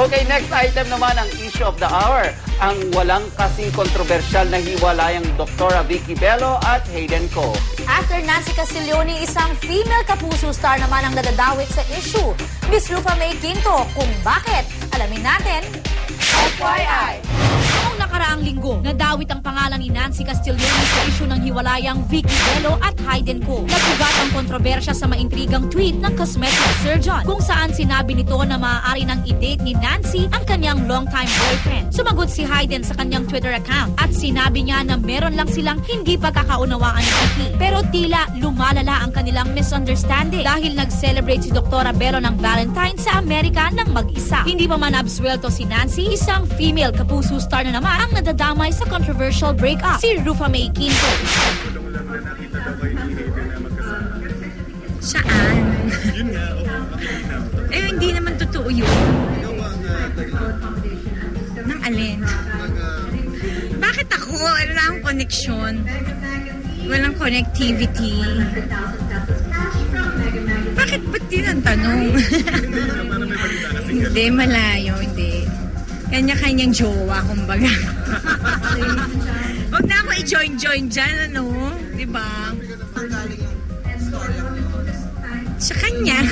Okay, next item naman ang issue of the hour. Ang walang kasing kontrobersyal na hiwalayang Doktora Vicky Bello at Hayden Ko. After Nancy Castiglione, isang female kapuso star naman ang nadadawit sa issue. Miss Rufa May Quinto, kung bakit? Alamin natin. FYI! Noong nakaraang linggo, nadawit ang pangalan ni Nancy Castiglione sa issue ng hiwalayang Vicky Bello at Hayden Ko. Nagpugat ang kontrobersya sa maintrigang tweet ng cosmetic surgeon kung saan sinabi nito na maaari nang i-date ni Nancy ang kanyang longtime boyfriend. Sumagot si Hayden sa kanyang Twitter account at sinabi niya na meron lang silang hindi pagkakaunawaan ni Vicky. Pero tila lumalala ang kanilang misunderstanding dahil nag-celebrate si Doktora Bello ng Valentine sa Amerika ng mag-isa. Hindi pa man absuelto si Nancy, isang female kapuso star na naman ang nadadamay sa controversial breakup, si Rufa May Quinto. Saan? Yun nga, makikita. Eh, hindi naman totoo yun. Nang alin? Bakit ako? Wala akong connection. Walang connectivity. Bakit ba't din ang tanong? Hindi, malayo, hindi. Kanya-kanyang jowa, kumbaga. Huwag na ako i-join-join dyan, ano? Diba? Sa kanya.